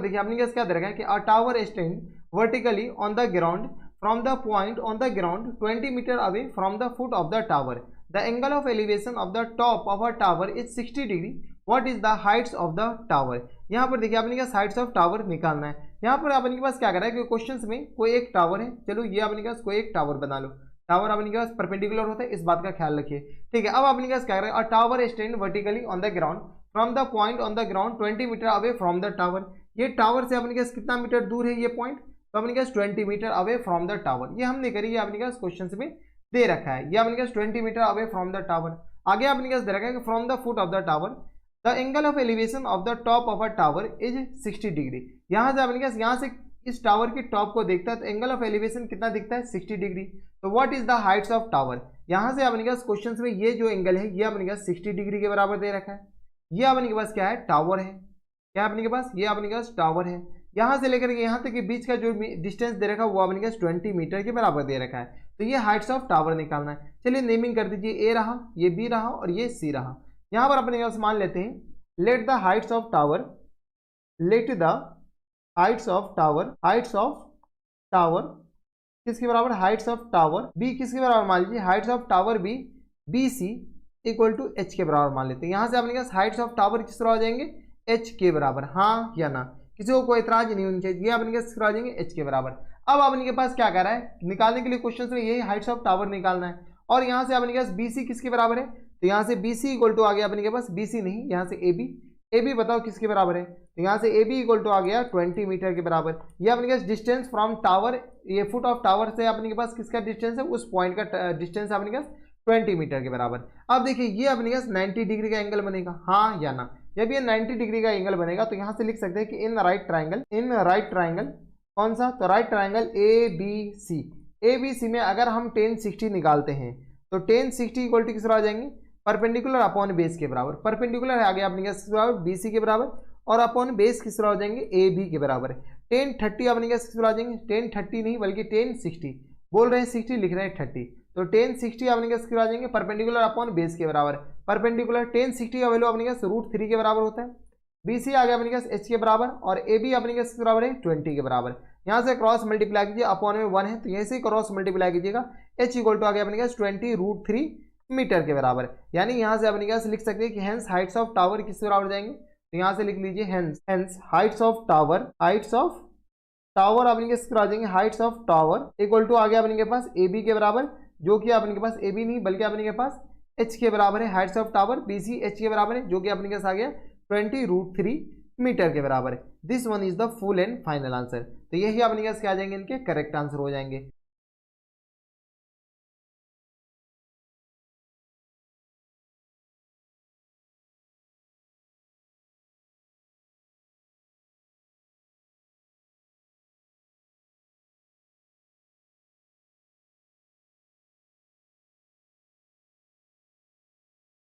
देखिए आपने क्या दे रखा है कि a tower stand vertically on the ground from the point on the ground 20 metre away from the foot of the tower, the angle of elevation of the top of a tower is 60 degree, what is the heights of the tower. यहाँ पर देखिए आपने क्या Heights of tower निकालना है। यहाँ पर आपने के पास क्या करा है कि क्वेश्चंस में कोई एक टावर है, चलो ये आपने के पास कोई एक टावर बना लो, टावर आपने के पास परपेंडिकुलर होता है, इस बात का ख्याल रखिए, ठीक है। अब आपने के पास क्या करा है, a tower stand vertically on the ground from the point on the ground 20 metre away from the tower. ये टावर से अपने पास कितना मीटर दूर है ये पॉइंट, तो अपने पास 20 metre away from the tower. ये हमने करी, ये अपने पास क्वेश्चन में दे रखा है, ये अपने पास 20 metre away from the tower. आगे अपने पास दे रखा है कि from the foot of the tower the angle of elevation of the top of a tower is 60 degree. यहाँ से अपने पास यहाँ से इस टावर के टॉप को देखता है तो एंगल ऑफ एलिवेशन कितना दिखता है, 60 डिग्री। तो what is the heights of tower, यहाँ से अपने पास क्वेश्चन में ये जो एंगल है ये अपने पास 60 डिग्री के बराबर दे रखा है। ये अपने के पास क्या है, टावर है, क्या अपने के पास, ये अपने के पास टावर है। यहाँ से लेकर के यहाँ तक के बीच का जो डिस्टेंस दे रखा है वो अपने के पास 20 मीटर के बराबर दे रखा है। तो ये हाइट्स ऑफ टावर निकालना है। चलिए नेमिंग कर दीजिए, ए रहा, ये बी रहा और ये सी रहा। यहाँ पर अपने पास मान लेते हैं let the heights of tower, let the heights of tower, heights of tower किसके बराबर, हाइट्स ऑफ टावर बी किसके बराबर मान लीजिए, heights of tower B B C equal to H के बराबर मान लेते हैं। यहाँ से अपने पास हाइट्स ऑफ टावर किस तरह हो जाएंगे, एच के बराबर, हाँ या ना, किसी को कोई इतराज नहीं होनी चाहिए, ये अपने के किस आ जाएंगे, एच के बराबर। अब अपने के पास क्या कर रहा है, निकालने के लिए क्वेश्चन में यही हाइट्स ऑफ टावर निकालना है। और यहाँ से अपने के पास बी सी किसके बराबर है, तो यहाँ से बी सी इक्वल टू आ गया अपने के पास, बी सी नहीं, यहाँ से ए बी, ए बी बताओ किसके बराबर है, तो यहाँ से ए बी इक्वल टू आ गया 20 मीटर के बराबर। ये अपने के पास डिस्टेंस फ्रॉम टावर, ये फुट ऑफ टावर से अपने के पास किसका डिस्टेंस है, उस पॉइंट का डिस्टेंस अपने के पास 20 मीटर के बराबर। अब देखिए ये अपने के पास 90 डिग्री का एंगल बनेगा, हाँ या ना। जब ये 90 डिग्री का एंगल बनेगा तो यहाँ से लिख सकते हैं कि in right triangle, in right triangle कौन सा, तो right triangle A B C, A B C में अगर हम tan 60 निकालते हैं तो tan 60 इक्वल टू किस आ जाएंगे, परपेंडिकुलर अपॉन बेस के बराबर। परपेंडिकुलर आ गया अपने किस बराबर, बी सी के बराबर, और अपॉन बेस किस हो जाएंगे, ए बी के बराबर। tan 30 अपने किस आ जाएंगे, tan 30 नहीं बल्कि tan 60, बोल रहे हैं 60 लिख रहे हैं 30, तो tan 60 अपने किस आ जाएंगे, परपेंडिकुलर अपॉन बेस के बराबर। परपेंडिकुलर tan 60 का वैल्यू अपने पास √3 के बराबर होता है। बी सी आ गया अपने पास एच के बराबर, और ए बी अपने पास बराबर है 20 के बराबर। यहाँ से क्रॉस मल्टीप्लाई कीजिए, अपॉन में 1 है तो यहीं से क्रॉस मल्टीप्लाई कीजिएगा, एच इक्वल टू आ गया अपने पास 20√3 मीटर के बराबर। यानी यहाँ से अपने पास लिख सकते हैं कि हेंस हाइट्स ऑफ टावर किसके बराबर जाएंगे, तो यहाँ से लिख लीजिए hence heights of tower, heights of tower अपने के आ जाएंगे, heights of tower equal to आ गया अपने के पास ए बी के बराबर, जो कि अपने के पास ए बी नहीं बल्कि अपने के पास एच के बराबर है। Heights of tower B C H के बराबर है, जो कि अपने के पास आ गया 20√3 मीटर के बराबर है। This one is the full and final answer. तो यही अपने के पास क्या आ जाएंगे, इनके करेक्ट आंसर हो जाएंगे।